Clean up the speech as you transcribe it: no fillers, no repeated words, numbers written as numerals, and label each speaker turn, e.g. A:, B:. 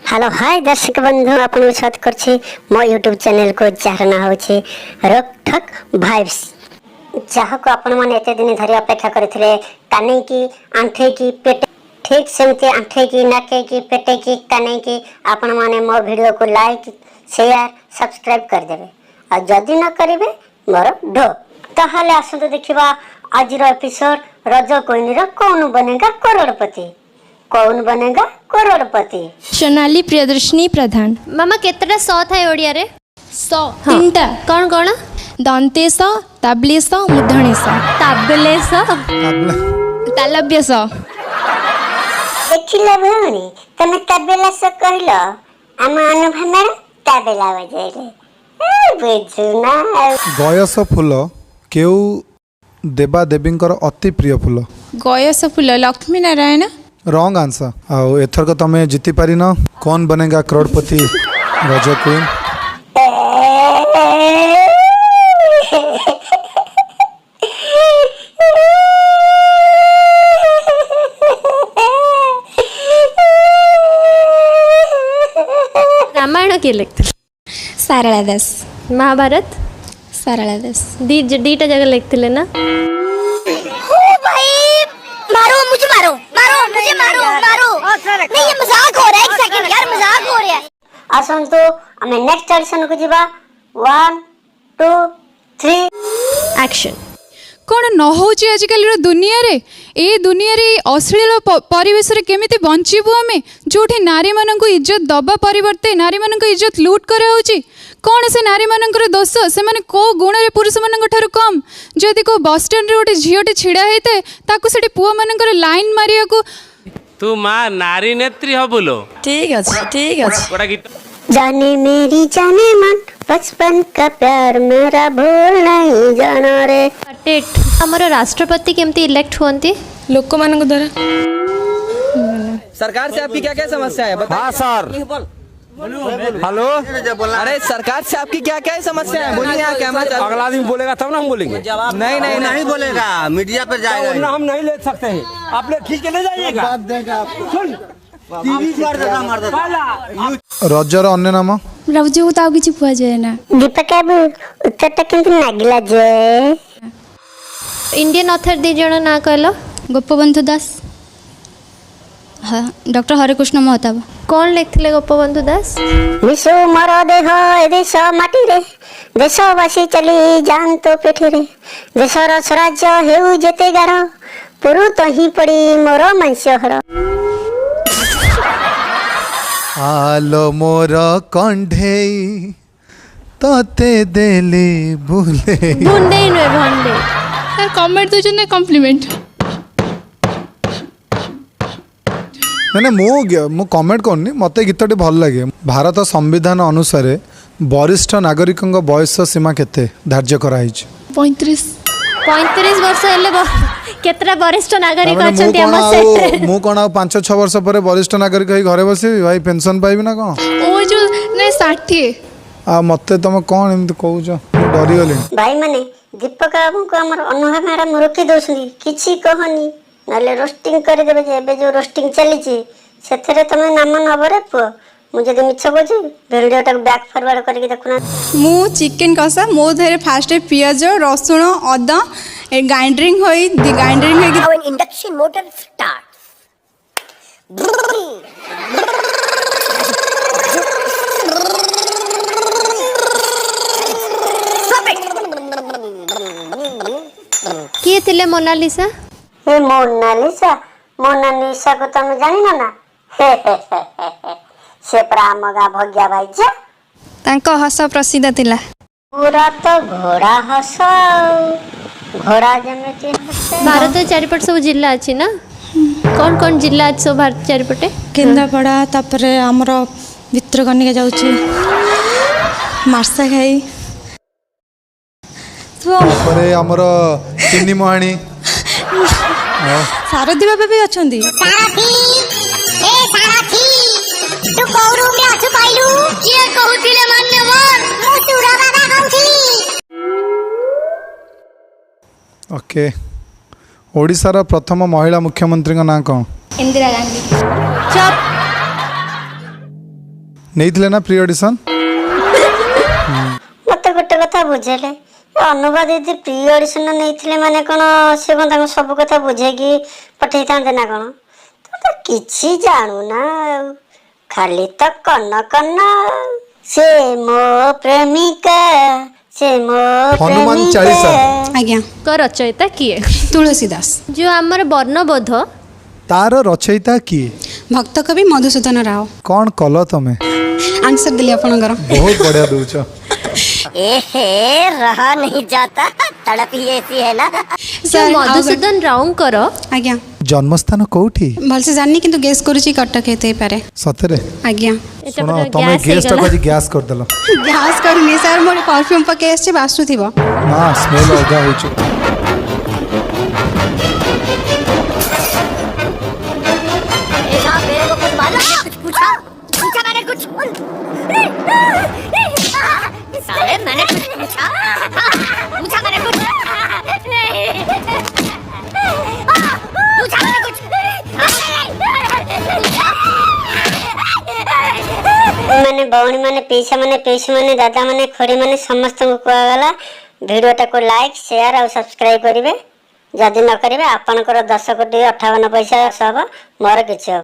A: Hello hi दर्शक बंधु आपन स्वागत करछि मो यूट्यूब चैनल को जार ना होछि रक ठक वाइब्स जहाँ को आपण माने एते दिन धरि अपेक्षा करथिले कानै की आंठे की पेट ठीक सेमते आंठे की नाके की पेटे की कानै की आपण माने मो वीडियो को लाइक शेयर सब्सक्राइब कर देबे आ जदी न करिवे मोर ढो ताहाले आसु देखिबा आज रो एपिसोड रज कोइनी रो कौन बनेगा करोड़पति कौन बनेगा करोड़पति।
B: सोनाली प्रियदर्शनी प्रधान।
C: मामा केतटा स थाए ओडिया रे?
B: स तीनटा।
C: कौन कौन?
B: दंतेश ताबलेश मूर्धनेश।
C: ताबलेश
B: तालव्यस।
A: देखिला भौणी तमे ताबेलास कहलो हम अनुभव ताबेला बजाइले बुझुना।
D: गयस फूल केउ देवा देवींकर अति प्रिय फूल?
B: गयस फूल लक्ष्मी नारायण।
D: Wrong answer. आओ एथर को तमे जीति पारी न कौन बनेगा करोड़पति रज क्वीन।
C: रामायण के लिखते?
B: सारला दास।
C: महाभारत?
B: सारला दास।
C: दीटा जगह लिखते ना?
E: मारो मुझे मारो मारो मुझे मारो मारो नहीं ये मजाक हो रहा है। एक सेकंड यार मजाक हो रहा है।
A: आसंतु हमें नेक्स्ट ऑडिशन को जीवा 1 2 3
C: एक्शन।
F: कौन न होची आजिकल दुनिया रे ए दुनिया रे अश्लील परिवेश रे केमिति बंचिबु आमे जोठी नारी माननकु इज्जत दबा परिवर्ते नारी माननकु इज्जत लूट करा होची। कौन से नारी मानकर दोष से माने को गुण रे पुरुष मानक ठारू कम। जदि को बस स्टैंड रे गोटे झीटे छिड़ा होते ताकू सेठी पुआ मानकर लाइन मारिया को
G: तू माँ नारी नेत्री हबुलो।
B: ठीक अछि।
A: जाने मेरी जाने मन बचपन का प्यार मेरा भूल नहीं जाना रे।
C: टेट हमर राष्ट्रपति केमती इलेक्ट होंती?
B: लोक मानक द्वारा।
H: सरकार से आपकी क्या क्या समस्या है? हाँ सर। हेलो अरे सरकार से आपकी क्या क्या समस्या है? बोलिए। यहाँ कैमरा
G: अगला आदमी बोलेगा तब ना हम बोलेंगे।
H: नहीं नहीं नहीं बोलेगा, मीडिया पर जाएगा।
G: हम नहीं ले सकते हैं, आप लोग खींच के ले जाइएगा।
D: रजर अन्य नाम?
B: रजू तो किछि पुआ जाय ना।
A: दीपक बाबू उत्तरटा केमति नागिला जे?
C: इंडियन ऑथर दी जण ना कहलो?
B: गोपबंधु दास। हाँ डॉक्टर हरिकृष्ण महताब।
C: कौन लिखथिले गोपबंधु दास?
A: विश्व मर देह ए देश माटी रे देशवासी चली जान तो पेठी रे देशर स्वराज्य हेउ जेते गार पुरु तही पड़ी मोर मांस्यहर।
D: आलो मोर कंढेई तते देली भूले।
C: भुंडे नुए भंडे।
F: यार कमेंट दो जने कॉम्प्लीमेंट।
D: ना मु कमेंट करनी मते गीतटी भल लगे। भारत संविधान अनुसार वरिष्ठ नागरिकों बयस सीमा केते धार्य कराई?
C: 35 वर्ष हेले केतरा वरिष्ठ नागरिक अछंती हम सेट।
D: मु कोन 5-6 वर्ष पर वरिष्ठ नागरिक होई घरे बसी भाई पेंशन पाइबी ना कोन?
F: ओ जो ने 60
D: आ मते तुम कोन एमति कहउछ? डरी गली
A: भाई माने दीपक बाबू को हमर अनुभव मैडम रोकी दोसनी किछि कहनी नले रोस्टिंग कर देबे जे एबे जो रोस्टिंग चली छी सेथरे तमे नाम नबरे पो मुझे मिछ बोझी वीडियो टाक बैक फॉरवर्ड करके देखुना।
I: मु चिकन कषा मो धरे फास्ट पियाज रसुण अदा ग्राइंडरिंग होई
E: Now an induction motor starts.
C: किए थिले मोनालिसा?
A: हे मोनालिसा को तुम जानी ना? से प्रामगा भग्या भाई जे
B: तांको हस प्रसिद्ध थिला।
A: पूरा तो घोड़ा हस घोड़ा जमेती हस।
C: भारत चारिपट सब जिला अछि ना? कौन कौन जिला अछि सब भारत चारिपटे?
I: केंद्रापड़ा तापरे हमर भितरकनिका जाउची मार्सा खाई
D: तापरे हमर तिन्नी मोहाणी
I: सारथी बाबा भी अछंती।
E: सारथी ए सारथी तू को रूम रे अछु पाइलू? किए कहूतिले मान्यवर मु सुरा बाबा कहूथी।
D: ओके ओडिशार प्रथम महिला मुख्यमंत्री का नाम कौन?
B: इंदिरा गांधी।
C: चुप।
D: नहीं ना प्री ऑडिशन
A: मत गोटे कथा बुझेले अनुभा दीदी प्री ऑडिशन नहीं माने कौन से कौन सब कथा बुझेगी पठे था ना कौन तो किसी जानू ना खाली तो कन्न कन्न से मो प्रेमिका से मो
D: हनुमान चालीसा
I: आज्ञा
C: क रचयिता किए
I: तुलसीदास
C: जो आमर वर्णबोध
D: तार रचयिता किए
I: भक्त कवि मधुसूदन राव
D: कौन कल तमें
I: आंसर दिली आपणकर
D: बहुत बढ़िया दूच
A: ए रहा नहीं जाता तड़प ही ऐसी है ना
C: जो मधुसूदन राव कर
I: आज्ञा
D: जन्मस्थान कोठी
I: भलसे जाननी किंतु गेस करूची कटक हेते पारे
D: सतरे
I: आज्ञा
D: सुनो तमें गेस्ट को गैस कर देलो
I: गैस करनी सर मोर परफ्यूम पके आछे बासु थिबो
D: ना स्मेल अलगा होछु
E: मेरे को कुछ मालूम कुछ पूछा पूछा मैंने कुछ साले मैंने कुछ पूछा पूछा मैंने कुछ पूछा मैंने कुछ
A: माने भौणी माने पीछा माने दादा माने खोड़ी माने समस्त को कहगला वीडियोटा को लाइक शेयर और सब्सक्राइब करिवे जदि न करिवे आपनकर 10 कोटी 58 पैसा सब मोर किछ